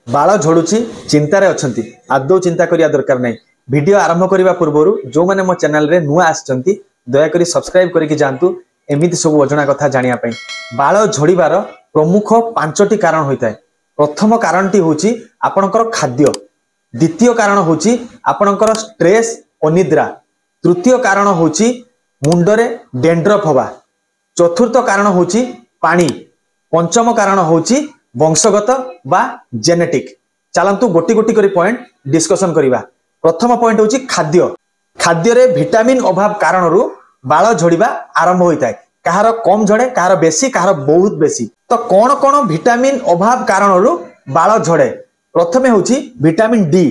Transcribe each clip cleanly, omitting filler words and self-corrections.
बाल झड़ुची चिंतार अच्छा आदौ चिंता करिया दरकार नहीं। वीडियो आरंभ करने पूर्व जो मैंने मो चैनल रे नुआ आछंती दयाकोरी सब्सक्राइब करके जातु एमती सब अजणा कथा जानिया पई। बाल झड़ीबार प्रमुख 5टी कारण होता है। प्रथम कारणटी होची आपणकर खाद्य, द्वितीय कारण होची आपणकर स्ट्रेस अनिद्रा, तृतीय कारण होची मुंडरे डेंड्रफ हवा, चतुर्थ कारण होची पानी, पंचम कारण होची वंशगत बा जेनेटिक। चलतु गोटी गोटी करी पॉइंट डिस्कशन करिबा। प्रथम पॉइंट होची खाद्य। खाद्य रे विटामिन अभाव कारणरू बाल झड़ीबा आरंभ होता है। कहार कम झड़े, कहार बेसी, कहार बहुत बेसी। तो कौन कौन विटामिन अभाव कारणरू बाल झड़े? प्रथमे होची विटामिन डी,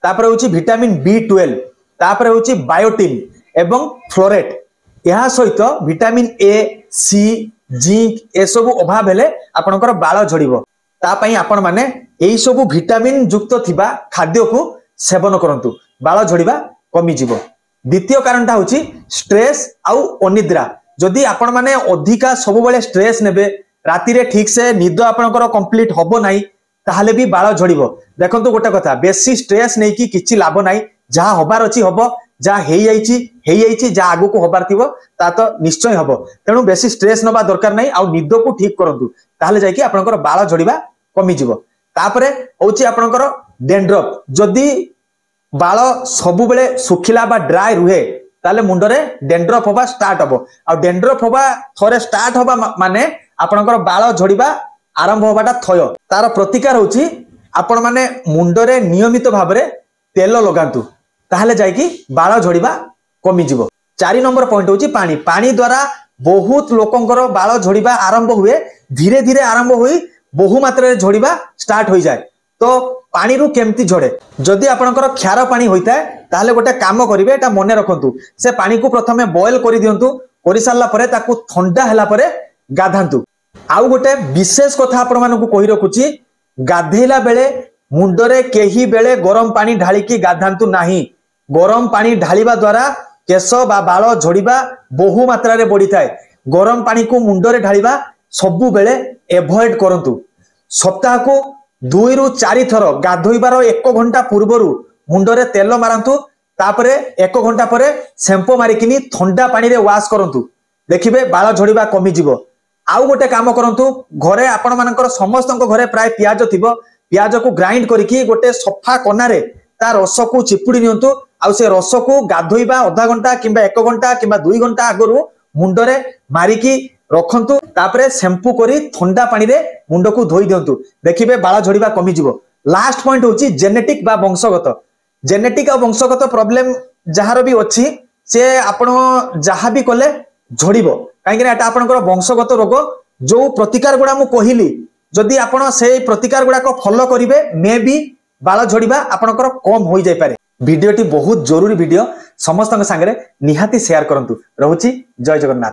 तापर होची विटामिन B12, तापर होची बायोटिन एवं फ्लोरेट। यह सहित विटामिन ए, सी, जिंक ए सब अभाव हेले आपनकर बाल झड़ीबो। तापई आपण माने एई सब विटामिन युक्त थिबा खाद्य को सेवन करंतु, बाल झड़ीबा कमी जिवो। द्वितीय कारणटा होची स्ट्रेस आउ अनिद्रा। जदि आपण माने अधिका सब बेले स्ट्रेस नेबे, राति रे ठीक से निद आपनकर कंप्लीट हबो नाही, ताहले भी बाल झड़ीबो। देखंतु गोटे कथा, बेसी स्ट्रेस नै कि किछि लाभ नाही। जहा हबार अछि हबो, जा हेई आइछि जा आगु को हबार थिबो ता तो निश्चय हबो। तेणु बेसी स्ट्रेस नबा दरकार नाही। आउ निद को ठीक करंतु, ताहले जाय कि आपनकर बाल झड़ीबा कमी जिवो। तापरे होची आपनकर डेंड्रफ। जदि बाल सबु बेले सुखिला बा ड्राई रुहे, ताले मुंडरे डेंड्रफ होबा स्टार्ट हबो। आ डेंड्रफ होबा थरे स्टार्ट होबा माने आपनकर बाल झड़ीबा आरंभ होबाटा थय। तार प्रतिकार होची आपण माने मुंडरे नियमित भाबरे तेल लगांतु, ताहले जाय कि बाल झड़ीबा कमी जिवो। 4 नंबर पॉइंट होची पानी। पानी द्वारा बहुत लोकंकर बाल झड़ीबा आरंभ हुए, धीरे धीरे आरंभ होई बहु मात्रा रे झड़ीबा स्टार्ट हो जाए। तो पानी रु केमती झड़े? जदि आपनकर क्षार पानी होता है ताहले गोटे काम करिवे, एटा मने रखंतु। से पानी को प्रथमे बॉयल करि दियंतु, करि सारला परे ताकू ठंडा हैला परे गाधांतु। आउ गोटे विशेष कथा आपण मानकू कहि रखुची, गाधेला बेले मुंडरे केही बेले गरम पानी ढाली की गाधांतु नाही। गरम पानी ढालिबा द्वारा केश बा बाल झड़ीबा बहु मात्रा रे बढ़ी थाए। गरम पानी को मुंडरे ढालिबा सबु बेले एवॉइड करंतु। सप्ताह को 2 रु 4 थर गाधोइबार 1 घंटा पूर्वरु मुंडरे तेल मारंतु, तापरे 1 घंटा परे शैम्पू मारिकिनी ठंडा पानी रे वाश करंतु। देखिबे बाल झड़ीबा कमी जिवो। आउ गोटे काम करंतु, घरे आपण मानकर समस्तक घरे प्राय प्याज थिबो, प्याज को ग्राइंड करके गोटे सफा कनारे ता रस को चिपुड़ी नियंतु। आउ से रस को गाधोइबा आधा घंटा किंबा 1 घंटा किंबा 2 घंटा आगरु मुंडरे मारिकी रखंतु, तापरे शैम्पू करी ठंडा पानी रे मुंड को धोई दियंतु। देखिबे बाल झड़ीबा कमी जिवो। लास्ट पॉइंट होची जेनेटिक बा वंशगत। जेनेटिक आ वंशगत प्रॉब्लम जहार भी अछि, से आपण जहा भी कले झड़ीबो। काहेकि एटा आपनकर वंशगत रोग। जो प्रतिकार गुडा मु कहिली, जदि आपण से प्रतिकार गुडा को फॉलो करिवे, मे बी बाल झड़ीबा आपनकर कम होई जाय पारे। वीडियोटी बहुत जरूरी वीडियो, समस्त संगे निहाती शेयर करंतु। रहूची, जय जगन्नाथ।